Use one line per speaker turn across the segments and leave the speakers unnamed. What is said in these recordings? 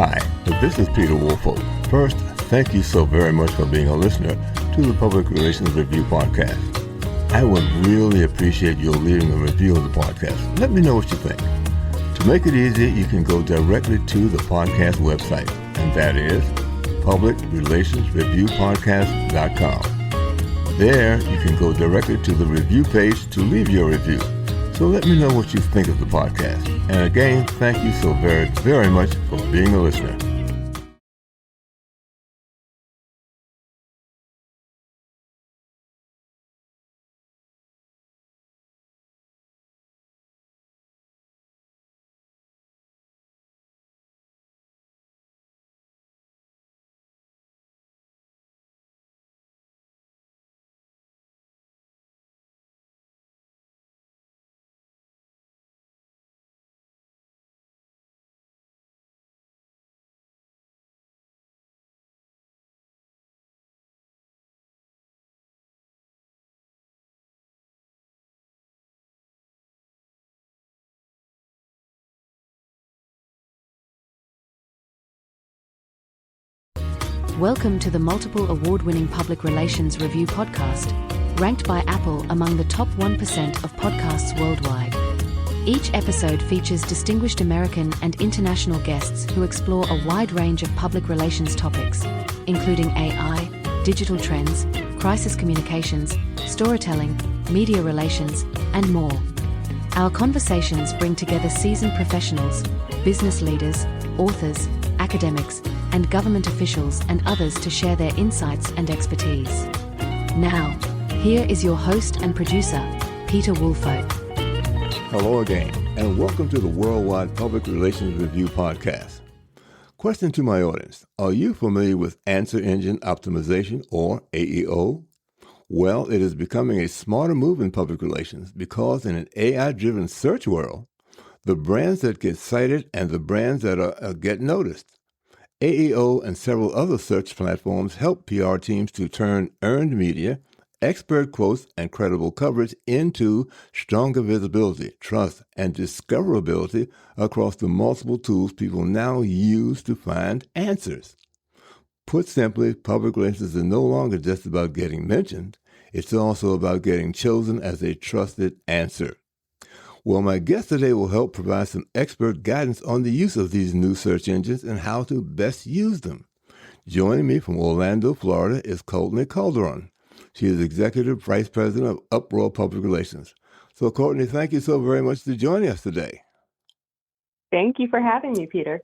Hi, this is Peter Woolfolk. First, thank you so very much for being a listener to the Public Relations Review podcast. I would really appreciate your leaving a review of the podcast. Let me know what you think. To make it easy, you can go directly to the podcast website, and that is publicrelationsreviewpodcast.com. There, you can go directly to the review page to leave your review. So let me know what you think of the podcast. And again, thank you so very, very much for being a listener.
Welcome to the multiple award-winning Public Relations Review podcast, ranked by Apple among the top 1% of podcasts worldwide. Each episode features distinguished American and international guests who explore a wide range of public relations topics, including AI, digital trends, crisis communications, storytelling, media relations, and more. Our conversations bring together seasoned professionals, business leaders, authors, academics, and government officials and others to share their insights and expertise. Now, here is your host and producer, Peter Woolfolk.
Hello again, and welcome to the Worldwide Public Relations Review podcast. Question to my audience: are you familiar with answer engine optimization, or AEO? Well, it is becoming a smarter move in public relations because in an AI-driven search world, the brands that get cited and the brands that get noticed. AEO and several other search platforms help PR teams to turn earned media, expert quotes, and credible coverage into stronger visibility, trust, and discoverability across the multiple tools people now use to find answers. Put simply, public relations is no longer just about getting mentioned. It's also about getting chosen as a trusted answer. Well, my guest today will help provide some expert guidance on the use of these new search engines and how to best use them. Joining me from Orlando, Florida, is Courtney Calderon. She is Executive Vice President of Uproar Public Relations. So, Courtney, thank you so very much for joining us today.
Thank you for having me, Peter.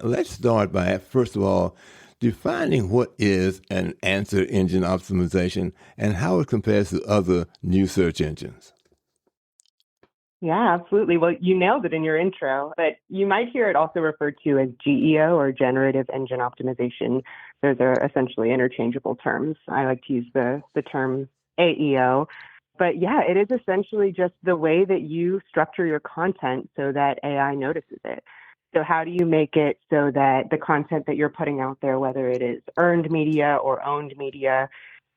Let's start by, first of all, defining what is an answer engine optimization and how it compares to other new search engines.
Yeah, absolutely. Well, you nailed it in your intro, but you might hear it also referred to as GEO or Generative Engine Optimization. Those are essentially interchangeable terms. I like to use the term AEO. But yeah, it is essentially just the way that you structure your content so that AI notices it. So how do you make it so that the content that you're putting out there, whether it is earned media or owned media,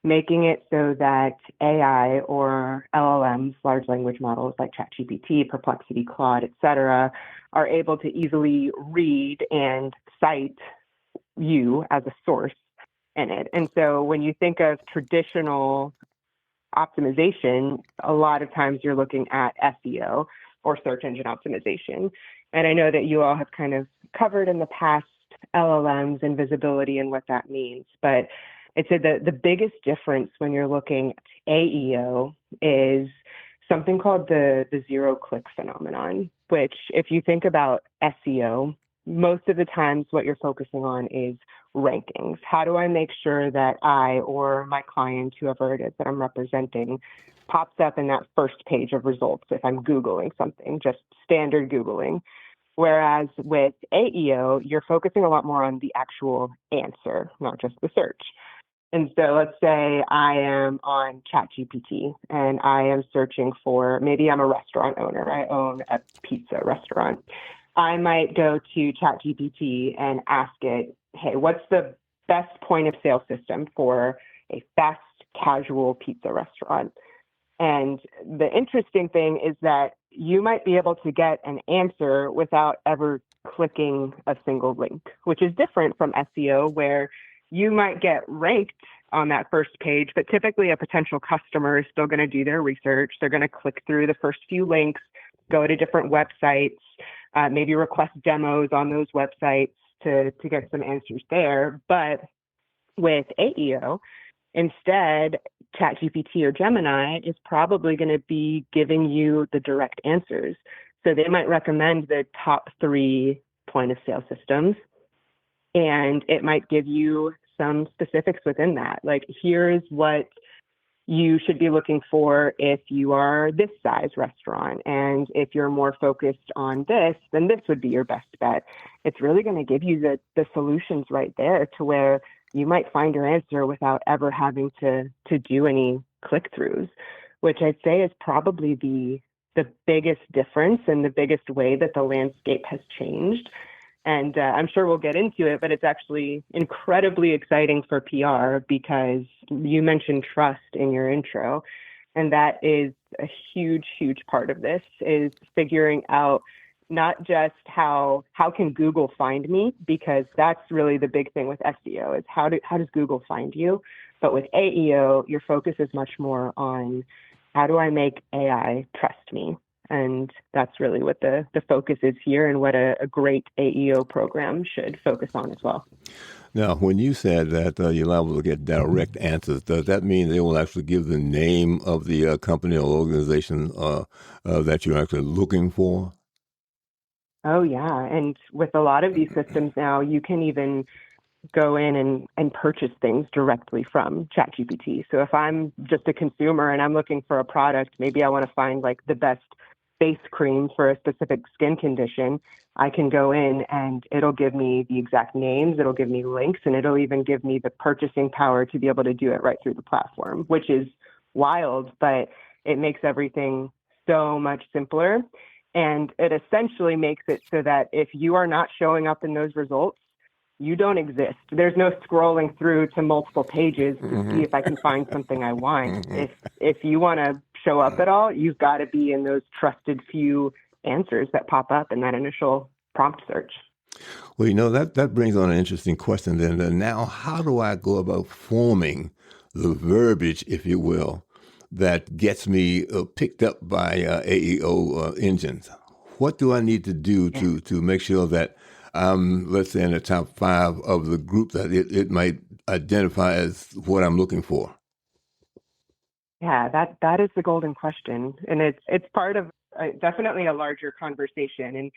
making it so that AI or LLMs, large language models like ChatGPT, Perplexity, Claude, et cetera, are able to easily read and cite you as a source in it. And so when you think of traditional optimization, a lot of times you're looking at SEO or search engine optimization. And I know that you all have kind of covered in the past LLMs and visibility and what that means, but I'd say the biggest difference when you're looking at AEO is something called the zero-click phenomenon, which if you think about SEO, most of the times what you're focusing on is rankings. How do I make sure that I or my client, whoever it is that I'm representing, pops up in that first page of results if I'm Googling something, just standard Googling? Whereas with AEO, you're focusing a lot more on the actual answer, not just the search. And so let's say I am on ChatGPT and I am searching for, maybe I'm a restaurant owner. I own a pizza restaurant. I might go to ChatGPT and ask it, hey, what's the best point of sale system for a fast casual pizza restaurant? And the interesting thing is that you might be able to get an answer without ever clicking a single link, which is different from SEO, where you might get ranked on that first page, but typically a potential customer is still going to do their research. They're going to click through the first few links, go to different websites, maybe request demos on those websites to get some answers there. But with AEO, instead, ChatGPT or Gemini is probably going to be giving you the direct answers. So they might recommend the top 3 point of sale systems, and it might give you some specifics within that. Like, here's what you should be looking for if you are this size restaurant. And if you're more focused on this, then this would be your best bet. It's really going to give you the solutions right there to where you might find your answer without ever having to do any click-throughs, which I'd say is probably the biggest difference and the biggest way that the landscape has changed. And I'm sure we'll get into it, but it's actually incredibly exciting for PR because you mentioned trust in your intro. And that is a huge, huge part of this, is figuring out not just how can Google find me, because that's really the big thing with SEO, is how does Google find you? But with AEO, your focus is much more on how do I make AI trust me? And that's really what the focus is here, and what a great AEO program should focus on as well.
Now, when you said that you're liable to get direct answers, does that mean they will actually give the name of the company or organization that you're actually looking for?
Oh, yeah. And with a lot of these systems now, you can even go in and purchase things directly from ChatGPT. So if I'm just a consumer and I'm looking for a product, maybe I want to find like the best face cream for a specific skin condition, I can go in and it'll give me the exact names, it'll give me links, and it'll even give me the purchasing power to be able to do it right through the platform, which is wild, but it makes everything so much simpler. And it essentially makes it so that if you are not showing up in those results, you don't exist. There's no scrolling through to multiple pages to see if I can find something I want. If you want to show up at all, you've got to be in those trusted few answers that pop up in that initial prompt search.
Well, that brings on an interesting question then. And now, how do I go about forming the verbiage, if you will, that gets me picked up by AEO engines? What do I need to do to make sure that let's say in the top 5 of the group that it might identify as what I'm looking for?
Yeah, that is the golden question. And it's part of definitely a larger conversation. And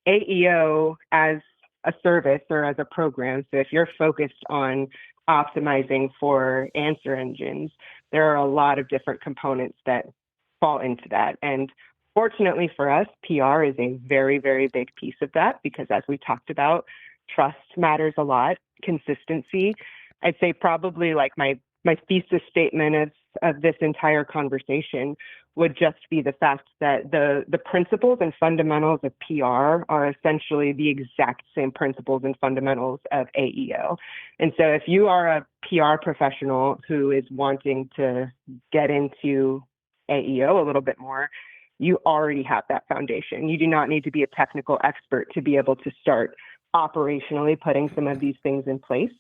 AEO as a service or as a program, so if you're focused on optimizing for answer engines, there are a lot of different components that fall into that. And fortunately for us, PR is a very, very big piece of that, because as we talked about, trust matters a lot, consistency. I'd say probably like my thesis statement of this entire conversation would just be the fact that the principles and fundamentals of PR are essentially the exact same principles and fundamentals of AEO. And so if you are a PR professional who is wanting to get into AEO a little bit more, you already have that foundation. You do not need to be a technical expert to be able to start operationally putting some of these things in place.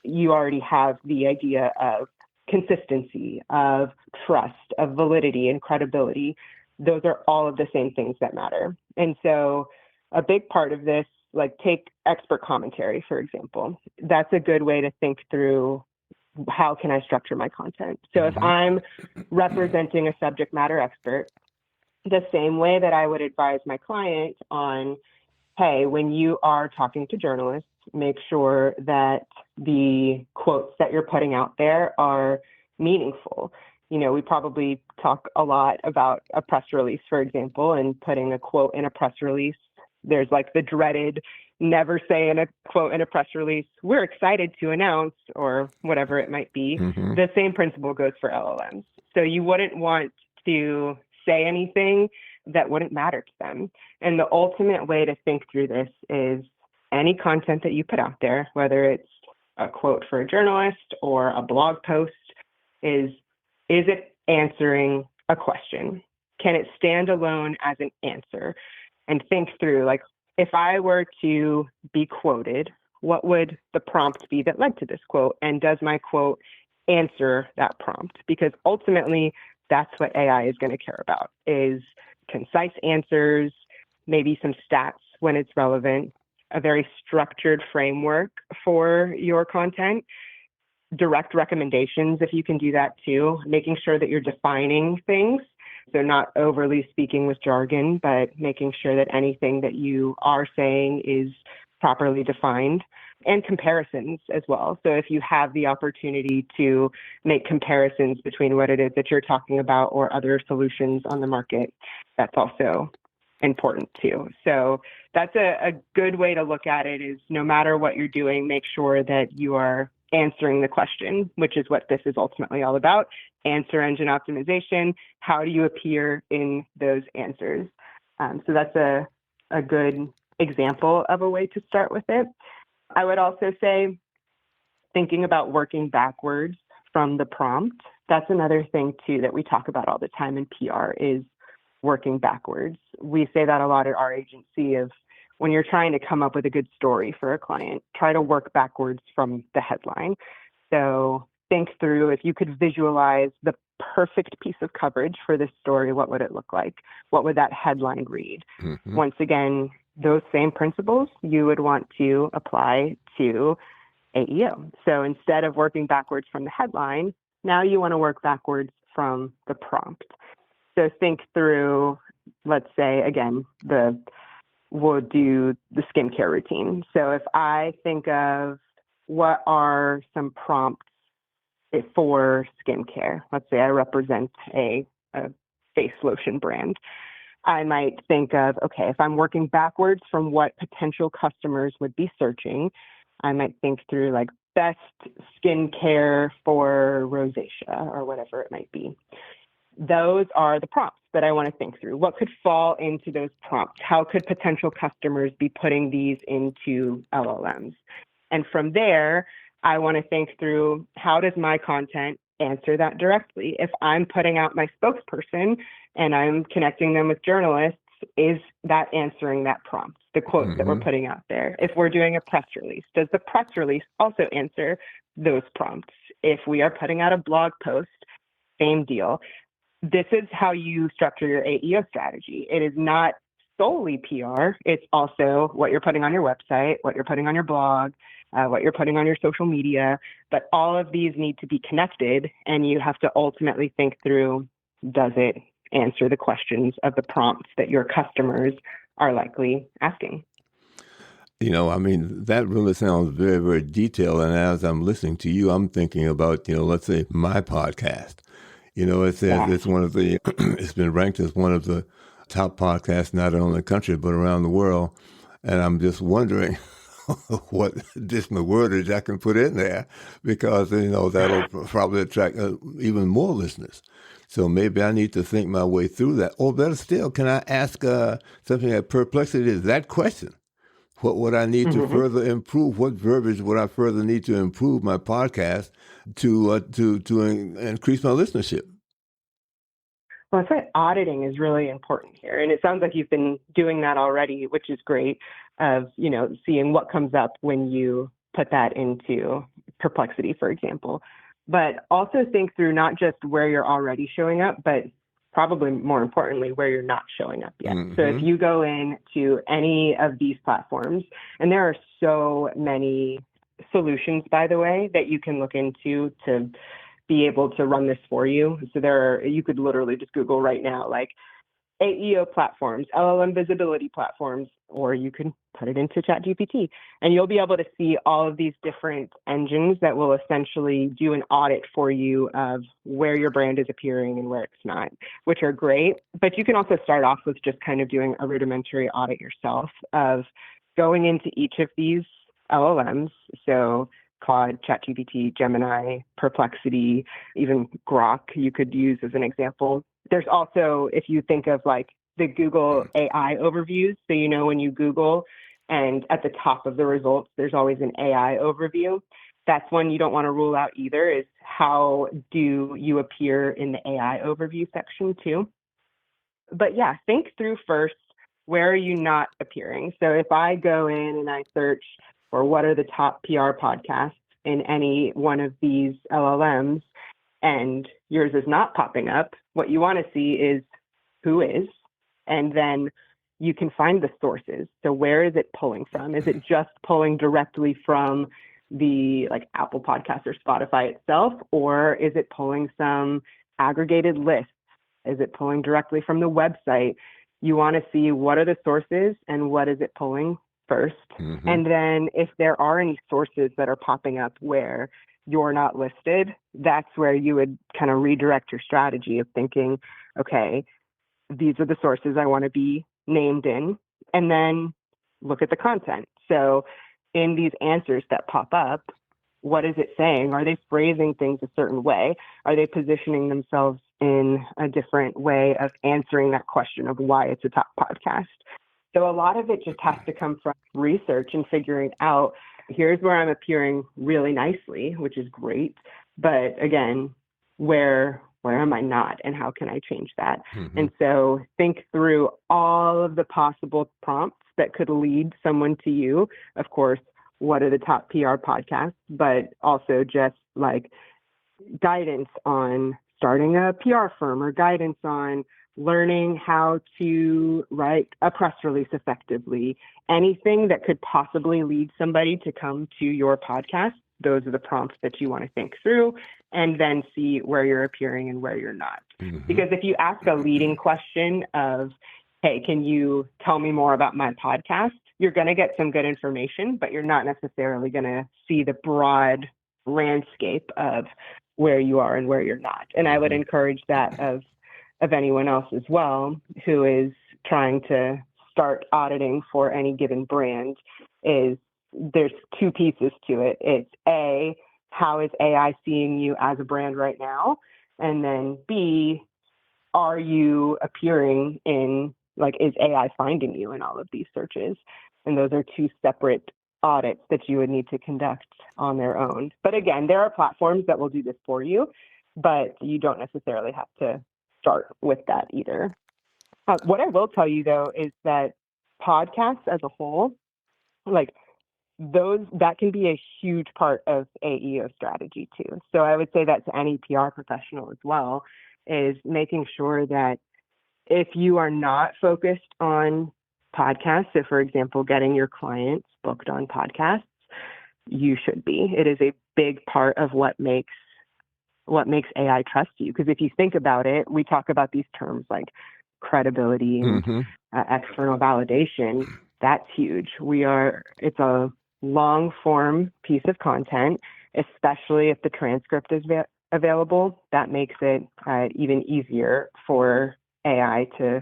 You already have the idea of consistency, of trust, of validity and credibility. Those are all of the same things that matter. And so a big part of this, like take expert commentary, for example. That's a good way to think through how can I structure my content. So if I'm representing a subject matter expert, the same way that I would advise my client on, hey, when you are talking to journalists, make sure that the quotes that you're putting out there are meaningful. We probably talk a lot about a press release, for example, and putting a quote in a press release. There's like the dreaded never say in a quote in a press release, we're excited to announce, or whatever it might be. The same principle goes for LLMs. So you wouldn't want to say anything that wouldn't matter to them. And the ultimate way to think through this is any content that you put out there, whether it's a quote for a journalist or a blog post, is it answering a question? Can it stand alone as an answer? And think through, like, if I were to be quoted, what would the prompt be that led to this quote? And does my quote answer that prompt? Because ultimately, that's what AI is going to care about, is concise answers, maybe some stats when it's relevant, a very structured framework for your content, direct recommendations if you can do that too, making sure that you're defining things. So not overly speaking with jargon, but making sure that anything that you are saying is properly defined, and comparisons as well. So if you have the opportunity to make comparisons between what it is that you're talking about or other solutions on the market, that's also important too. So that's a good way to look at it, is no matter what you're doing, make sure that you are answering the question, which is what this is ultimately all about. Answer engine optimization. How do you appear in those answers? So that's a good example of a way to start with it. I would also say thinking about working backwards from the prompt. That's another thing too that we talk about all the time in PR, is working backwards. We say that a lot at our agency, of when you're trying to come up with a good story for a client, try to work backwards from the headline. So think through, if you could visualize the perfect piece of coverage for this story, what would it look like? What would that headline read? Mm-hmm. Once again, those same principles you would want to apply to AEO. So instead of working backwards from the headline, now you want to work backwards from the prompt. So think through, let's say, again, we'll do the skincare routine. So if I think of what are some prompts for skincare, let's say I represent a face lotion brand. I might think of, okay, if I'm working backwards from what potential customers would be searching, I might think through like best skincare for rosacea or whatever it might be. Those are the prompts that I want to think through. What could fall into those prompts? How could potential customers be putting these into LLMs? And from there, I want to think through, how does my content answer that directly? If I'm putting out my spokesperson and I'm connecting them with journalists, is that answering that prompt, the quotes that we're putting out there? If we're doing a press release, does the press release also answer those prompts? If we are putting out a blog post, same deal. This is how you structure your AEO strategy. It is not solely PR. It's also what you're putting on your website, what you're putting on your blog, what you're putting on your social media. But all of these need to be connected, and you have to ultimately think through, does it answer the questions of the prompts that your customers are likely asking?
You know, I mean, that really sounds very, very detailed. And as I'm listening to you, I'm thinking about, let's say my podcast. It says it's one of the, it's been ranked as one of the top podcasts, not only in the country, but around the world. And I'm just wondering what additional wordage I can put in there, because, that'll probably attract even more listeners. So maybe I need to think my way through that. Or better still, can I ask something that perplexes that question? What would I need to further improve? What verbiage would I further need to improve my podcast to increase my listenership?
Well, that's why auditing is really important here. And it sounds like you've been doing that already, which is great, of, seeing what comes up when you put that into Perplexity, for example. But also think through not just where you're already showing up, but probably more importantly, where you're not showing up yet. So if you go into any of these platforms, and there are so many solutions, by the way, that you can look into to be able to run this for you. So you could literally just Google right now, like AEO platforms, LLM visibility platforms, or you can put it into ChatGPT, and you'll be able to see all of these different engines that will essentially do an audit for you of where your brand is appearing and where it's not, which are great. But you can also start off with just kind of doing a rudimentary audit yourself of going into each of these LLMs. So Claude, ChatGPT, Gemini, Perplexity, even Grok you could use as an example. There's also, if you think of like the Google AI overviews, so when you Google and at the top of the results, there's always an AI overview. That's one you don't want to rule out either, is how do you appear in the AI overview section too. But yeah, think through first, where are you not appearing? So if I go in and I search for what are the top PR podcasts in any one of these LLMs, and yours is not popping up, what you want to see is who is, and then you can find the sources. So where is it pulling from? Is it just pulling directly from the Apple Podcasts or Spotify itself, or is it pulling some aggregated lists? Is it pulling directly from the website? You want to see what are the sources and what is it pulling first. And then if there are any sources that are popping up where you're not listed, that's where you would kind of redirect your strategy of thinking, okay, these are the sources I want to be named in, and then look at the content. So in these answers that pop up, what is it saying? Are they phrasing things a certain way? Are they positioning themselves in a different way of answering that question of why it's a top podcast? So a lot of it just has to come from research and figuring out, here's where I'm appearing really nicely, which is great. But again, where am I not, and how can I change that? And so think through all of the possible prompts that could lead someone to you. Of course, what are the top PR podcasts, but also just guidance on starting a PR firm, or guidance on learning how to write a press release effectively. Anything that could possibly lead somebody to come to your podcast, those are the prompts that you want to think through, and then see where you're appearing and where you're not. Because if you ask a leading question of, hey, can you tell me more about my podcast? You're going to get some good information, but you're not necessarily going to see the broad landscape of where you are and where you're not. And I would encourage that of anyone else as well who is trying to start auditing for any given brand. Is there's two pieces to it. It's A, how is AI seeing you as a brand right now? And then B, are you appearing in, is AI finding you in all of these searches? And those are two separate audits that you would need to conduct on their own. But again, there are platforms that will do this for you, but you don't necessarily have to start with that either. What I will tell you, though, is that podcasts as a whole, that can be a huge part of AEO strategy too. So I would say that to any PR professional as well, is making sure that if you are not focused on podcasts, so for example, getting your clients booked on podcasts, you should be. It is a big part of what makes AI trust you. Because if you think about it, we talk about these terms like credibility and external validation. That's huge. It's a long form piece of content, especially if the transcript is available. That makes it even easier for AI to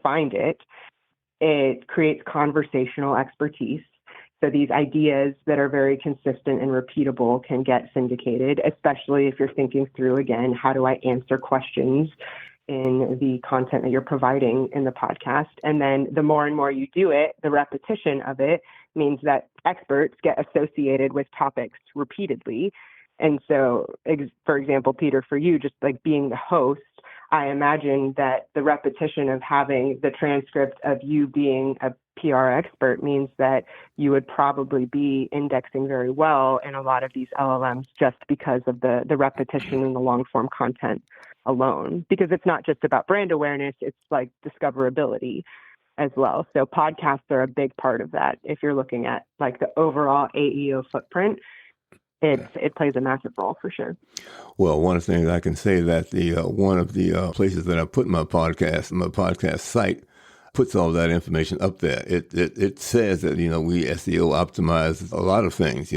find it. It creates conversational expertise. So these ideas that are very consistent and repeatable can get syndicated, especially if you're thinking through, again, how do I answer questions in the content that you're providing in the podcast? And then the more and more you do it, the repetition of it means that experts get associated with topics repeatedly. And so, for example, Peter, for you, just being the host, I imagine that the repetition of having the transcript of you being a PR expert means that you would probably be indexing very well in a lot of these LLMs just because of the repetition and the long form content alone. Because it's not just about brand awareness, it's discoverability as well. So podcasts are a big part of that. If you're looking at the overall AEO footprint, it plays a massive role for sure.
Well, one of the things I can say that one of the places that I put my podcast site puts all that information up there. It says that, we SEO optimize a lot of things,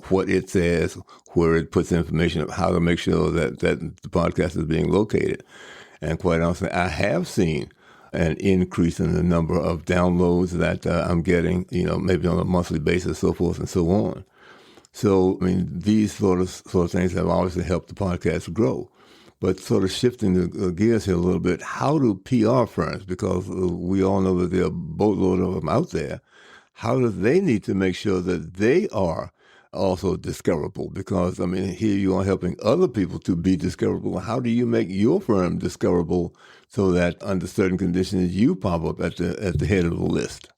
what it says, where it puts information, how to make sure that the podcast is being located. And quite honestly, I have seen an increase in the number of downloads that I'm getting, maybe on a monthly basis, so forth and so on. So, these sort of things have obviously helped the podcast grow. But sort of shifting the gears here a little bit, how do PR firms, because we all know that there are a boatload of them out there, how do they need to make sure that they are also discoverable? Because, here you are helping other people to be discoverable. How do you make your firm discoverable so that under certain conditions you pop up at the head of the list?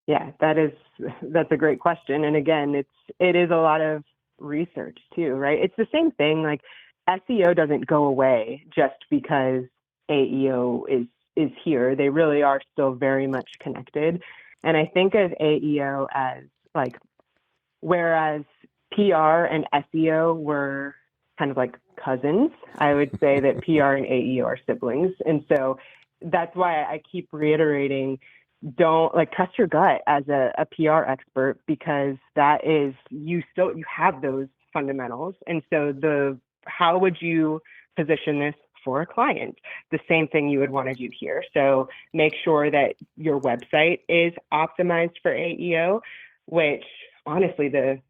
Yeah, that's a great question. And again, it is a lot of research too, right? It's the same thing. Like SEO doesn't go away just because AEO is here. They really are still very much connected. And I think of AEO as like, whereas PR and SEO were kind of like cousins, I would say that PR and AEO are siblings. And so that's why I keep reiterating, don't trust your gut as a PR expert, because that is, you have those fundamentals. And so how would you position this for a client? The same thing you would want to do here. So make sure that your website is optimized for AEO, which honestly, the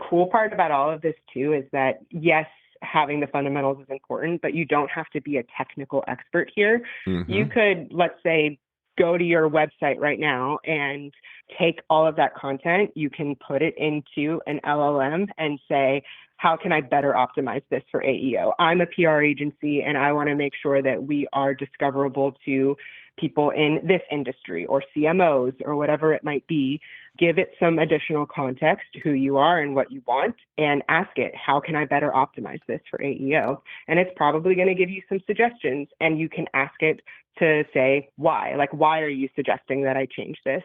cool part about all of this too is that yes, having the fundamentals is important, but you don't have to be a technical expert here.
Mm-hmm.
You could, let's say, go to your website right now and take all of that content. You can put it into an LLM and say, how can I better optimize this for AEO? I'm a PR agency and I want to make sure that we are discoverable to people in this industry or CMOs or whatever it might be. Give it some additional context, who you are and what you want, and ask it, how can I better optimize this for AEO? And it's probably going to give you some suggestions, and you can ask it to say why. Like, why are you suggesting that I change this?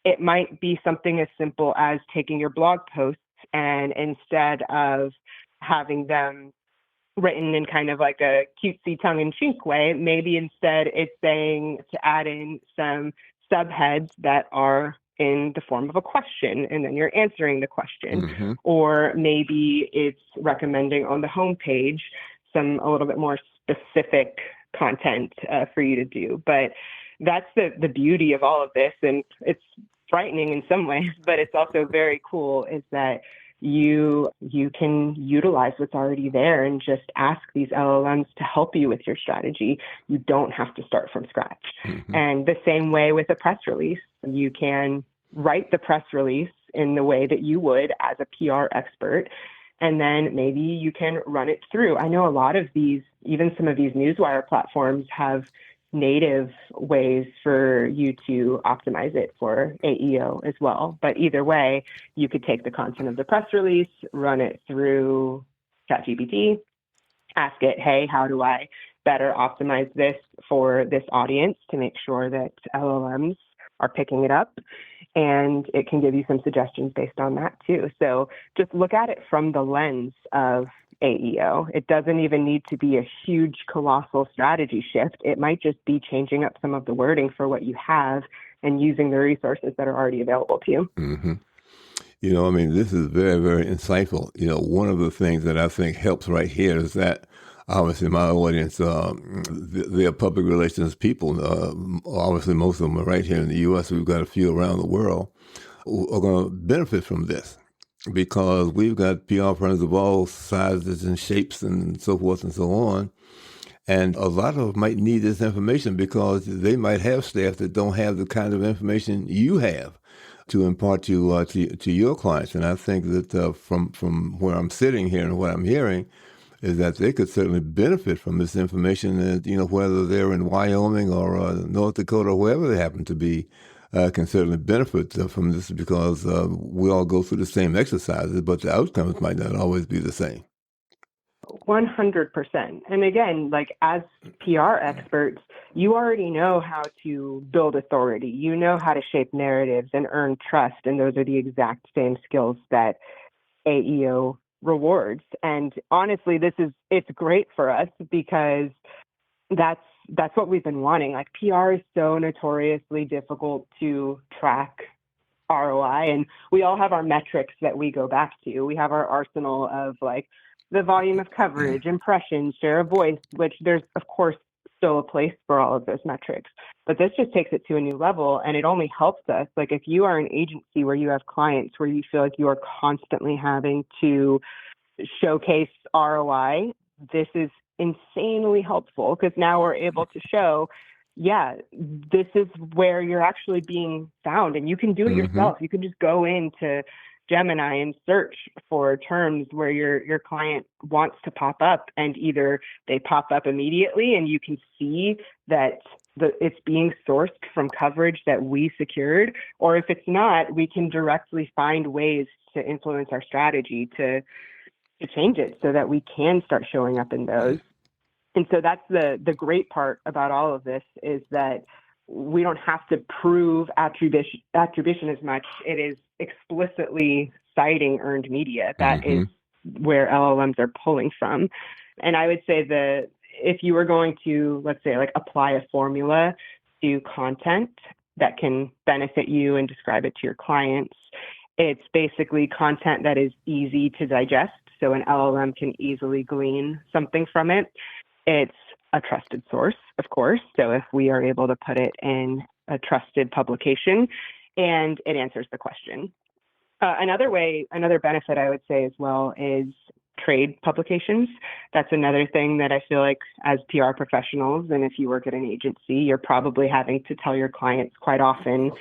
It might be something as simple as taking your blog posts and instead of having them written in kind of like a cutesy tongue-in-cheek way, maybe instead it's saying to add in some subheads that are in the form of a question, and then you're answering the question.
Mm-hmm.
Or maybe it's recommending on the homepage a little bit more specific content for you to do. But that's the beauty of all of this, and it's frightening in some ways, but it's also very cool, is that you can utilize what's already there and just ask these LLMs to help you with your strategy. You don't have to start from scratch.
Mm-hmm.
And the same way with a press release, you can write the press release in the way that you would as a PR expert, and then maybe you can run it through. I know a lot of these, even some of these newswire platforms, have native ways for you to optimize it for AEO as well. But either way, you could take the content of the press release, run it through ChatGPT, ask it, hey, how do I better optimize this for this audience to make sure that LLMs are picking it up? And it can give you some suggestions based on that too. So just look at it from the lens of AEO. It doesn't even need to be a huge, colossal strategy shift. It might just be changing up some of the wording for what you have and using the resources that are already available to you.
Mm-hmm. This is very, very insightful. One of the things that I think helps right here is that obviously my audience, they're public relations people. Obviously, most of them are right here in the U.S. We've got a few around the world who are going to benefit from this, because we've got PR firms of all sizes and shapes and so forth and so on. And a lot of them might need this information because they might have staff that don't have the kind of information you have to impart to your clients. And I think that from where I'm sitting here and what I'm hearing is that they could certainly benefit from this information, and whether they're in Wyoming or North Dakota or wherever they happen to be, can certainly benefit from this, because we all go through the same exercises, but the outcomes might not always be the same.
100%. And again, as PR experts, you already know how to build authority. You know how to shape narratives and earn trust. And those are the exact same skills that AEO rewards. And honestly, it's great for us, because that's what we've been wanting. PR is so notoriously difficult to track ROI, and we all have our metrics that we go back to. We have our arsenal of the volume of coverage, impressions, share of voice, which there's of course still a place for all of those metrics. But this just takes it to a new level, and it only helps us. If you are an agency where you have clients where you feel like you are constantly having to showcase ROI, this is insanely helpful, because now we're able to show, this is where you're actually being found, and you can do it yourself. You can just go into Gemini and search for terms where your client wants to pop up, and either they pop up immediately and you can see that it's being sourced from coverage that we secured, or if it's not, we can directly find ways to influence our strategy to change it so that we can start showing up in those. And so that's the great part about all of this, is that we don't have to prove attribution as much. It is explicitly citing earned media. That is where LLMs are pulling from. And I would say that if you were going to, let's say, like apply a formula to content that can benefit you and describe it to your clients, it's basically content that is easy to digest. So an LLM can easily glean something from it. It's a trusted source, of course. So if we are able to put it in a trusted publication, and it answers the question. Another benefit I would say as well is trade publications. That's another thing that I feel like as PR professionals, and if you work at an agency, you're probably having to tell your clients quite often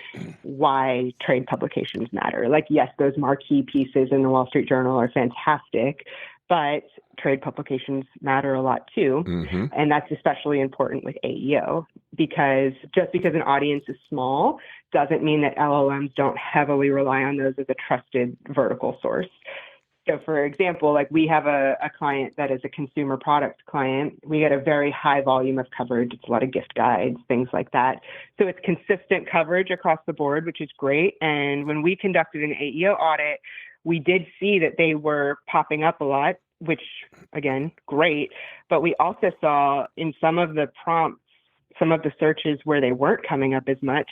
why trade publications matter. Like, yes, those marquee pieces in the Wall Street Journal are fantastic, but trade publications matter a lot too. And that's especially important with AEO, because just because an audience is small doesn't mean that LLMs don't heavily rely on those as a trusted vertical source. So for example, like we have a client that is a consumer product client. We get a very high volume of coverage. It's a lot of gift guides, things like that. So it's consistent coverage across the board, which is great. And when we conducted an AEO audit, we did see that they were popping up a lot, which again, great. But we also saw in some of the prompts, some of the searches where they weren't coming up as much,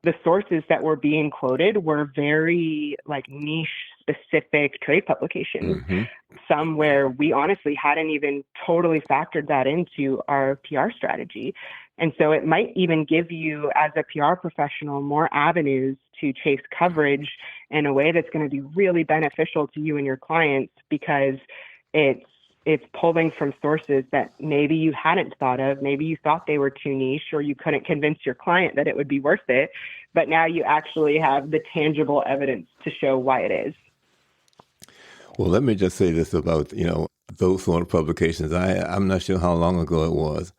the sources that were being quoted were very like niche specific trade publications. Some where we honestly hadn't even totally factored that into our PR strategy. And so it might even give you as a PR professional more avenues to chase coverage in a way that's going to be really beneficial to you and your clients, because it's pulling from sources that maybe you hadn't thought of. Maybe you thought they were too niche, or you couldn't convince your client that it would be worth it. But now you actually have the tangible evidence to show why it is.
Well, let me just say this about, those sort of publications. I'm not sure how long ago it was,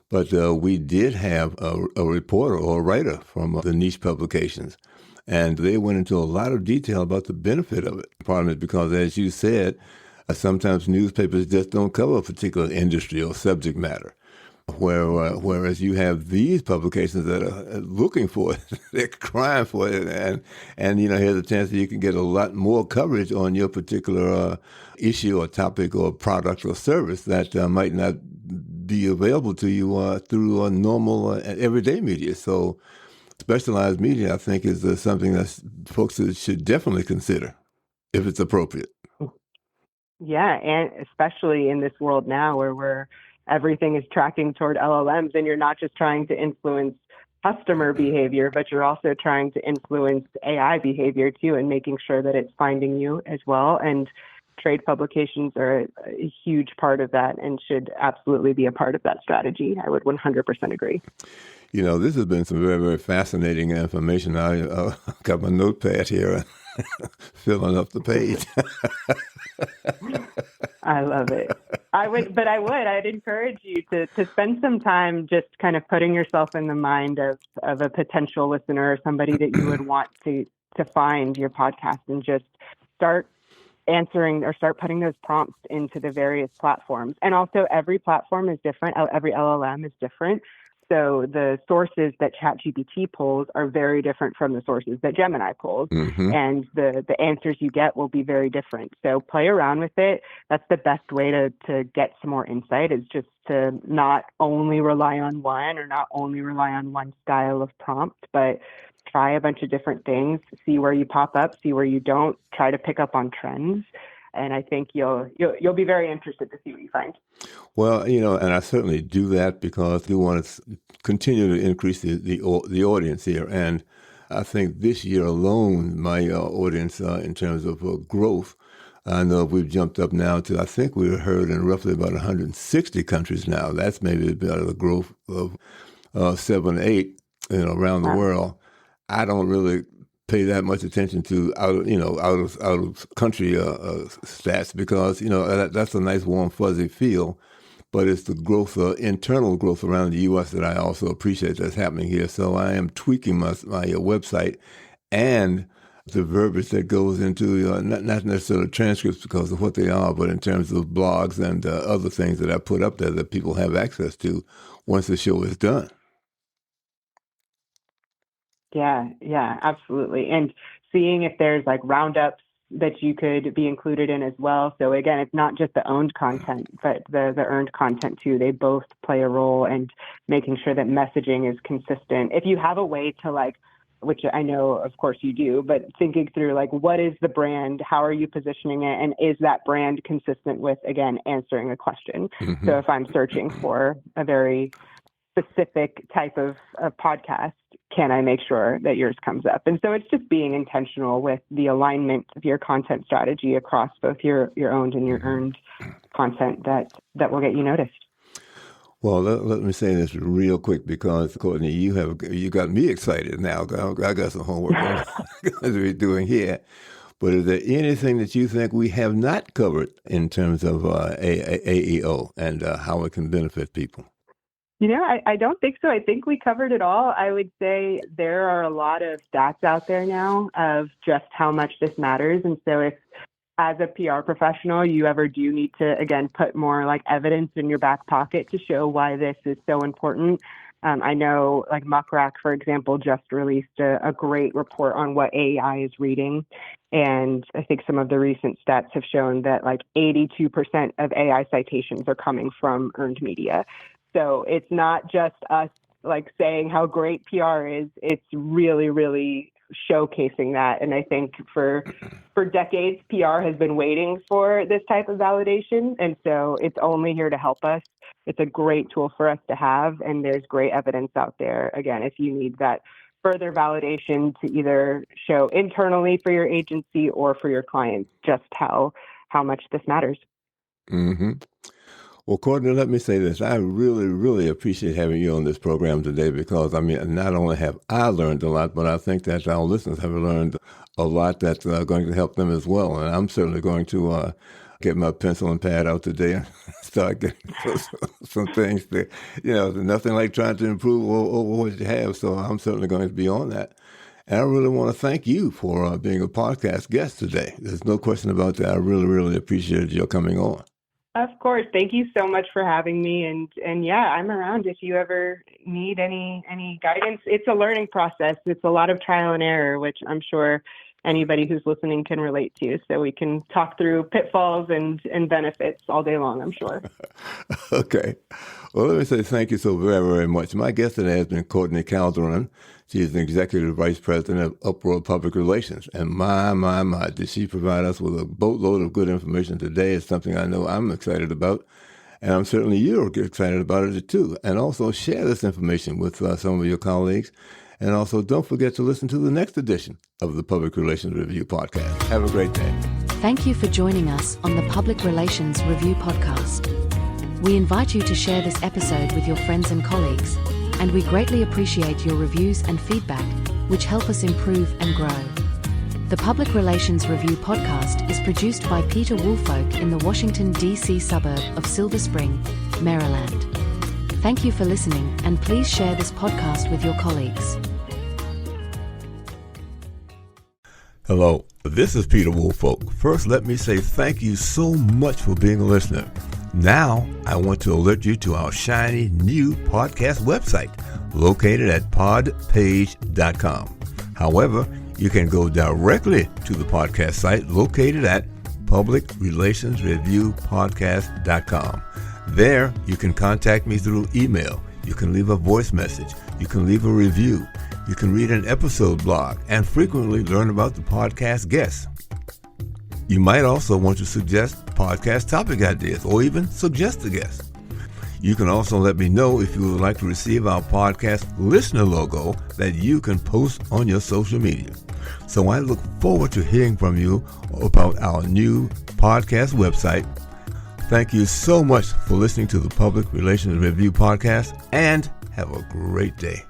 but we did have a reporter or a writer from the niche publications, and they went into a lot of detail about the benefit of it. Part of it because, as you said, sometimes newspapers just don't cover a particular industry or subject matter, whereas you have these publications that are looking for it, they're crying for it, and here's a chance that you can get a lot more coverage on your particular issue or topic or product or service that might not be available to you through a normal everyday media. So specialized media, I think, is something that folks should definitely consider if it's appropriate.
Yeah, and especially in this world now where everything is tracking toward LLMs, and you're not just trying to influence customer behavior, but you're also trying to influence AI behavior too, and making sure that it's finding you as well. And trade publications are a huge part of that and should absolutely be a part of that strategy. I would 100% agree.
This has been some very, very fascinating information. I got my notepad here, filling up the page.
I love it. I'd encourage you to spend some time just kind of putting yourself in the mind of a potential listener or somebody that you would want to find your podcast, and just start answering or start putting those prompts into the various platforms. And also every platform is different. Every LLM is different. So the sources that ChatGPT pulls are very different from the sources that Gemini pulls. And the answers you get will be very different. So play around with it. That's the best way to get some more insight, is just to not only rely on one, or not only rely on one style of prompt, but try a bunch of different things, see where you pop up, see where you don't, try to pick up on trends. And I think you'll be very interested to see what you find.
Well, and I certainly do that because we want to continue to increase the audience here. And I think this year alone, my audience in terms of growth, I know we've jumped up now to, I think we're heard in roughly about 160 countries now. That's maybe about a growth of 7, 8 around the world. I don't really pay that much attention to out of country stats because that's a nice warm fuzzy feel, but it's the growth, internal growth around the U.S. that I also appreciate that's happening here. So I am tweaking my website and the verbiage that goes into not necessarily transcripts because of what they are, but in terms of blogs and other things that I put up there that people have access to once the show is done.
Yeah, absolutely. And seeing if there's like roundups that you could be included in as well. So again, it's not just the owned content, but the earned content too. They both play a role in making sure that messaging is consistent. If you have a way to which I know, of course, you do, but thinking through what is the brand, how are you positioning it, and is that brand consistent with, again, answering a question? Mm-hmm. So if I'm searching for a very specific type of podcast, can I make sure that yours comes up? And so it's just being intentional with the alignment of your content strategy across both your owned and your earned content that will get you noticed.
Well, let me say this real quick because, Courtney, you got me excited now. I got some homework to be doing here. But is there anything that you think we have not covered in terms of AEO and how it can benefit people?
I don't think so. I think we covered it all. I would say there are a lot of stats out there now of just how much this matters. And so if, as a PR professional, you ever do need to, again, put more evidence in your back pocket to show why this is so important. I know Muckrack, for example, just released a great report on what AI is reading. And I think some of the recent stats have shown that 82% of AI citations are coming from earned media. So it's not just us saying how great PR is. It's really, really showcasing that. And I think for decades, PR has been waiting for this type of validation. And so it's only here to help us. It's a great tool for us to have. And there's great evidence out there. Again, if you need that further validation to either show internally for your agency or for your clients, just how much this matters.
Mm-hmm. Well, Courtney, let me say this. I really, really appreciate having you on this program today because, not only have I learned a lot, but I think that our listeners have learned a lot that's going to help them as well. And I'm certainly going to get my pencil and pad out today and start getting some things that, nothing like trying to improve over what you have. So I'm certainly going to be on that. And I really want to thank you for being a podcast guest today. There's no question about that. I really, really appreciated your coming on.
Of course. Thank you so much for having me. And yeah, I'm around if you ever need any guidance. It's a learning process. It's a lot of trial and error, which I'm sure anybody who's listening can relate to. So we can talk through pitfalls and benefits all day long, I'm sure.
Okay. Well, let me say thank you so very, very much. My guest today has been Courtney Calderon. She is the Executive Vice President of Upworld Public Relations. And my, did she provide us with a boatload of good information today. It's something I know I'm excited about. And I'm certainly you're excited about it too. And also share this information with some of your colleagues. And also don't forget to listen to the next edition of the Public Relations Review Podcast. Have a great day.
Thank you for joining us on the Public Relations Review Podcast. We invite you to share this episode with your friends and colleagues, and we greatly appreciate your reviews and feedback, which help us improve and grow. The Public Relations Review Podcast is produced by Peter Woolfolk in the Washington, D.C. suburb of Silver Spring, Maryland. Thank you for listening, and please share this podcast with your colleagues.
Hello, this is Peter Woolfolk. First, let me say thank you so much for being a listener. Now, I want to alert you to our shiny new podcast website located at podpage.com. However, you can go directly to the podcast site located at publicrelationsreviewpodcast.com. There, you can contact me through email. You can leave a voice message. You can leave a review. You can read an episode blog and frequently learn about the podcast guests. You might also want to suggest podcast topic ideas or even suggest a guest. You can also let me know if you would like to receive our podcast listener logo that you can post on your social media. So I look forward to hearing from you about our new podcast website. Thank you so much for listening to the Public Relations Review Podcast, and have a great day.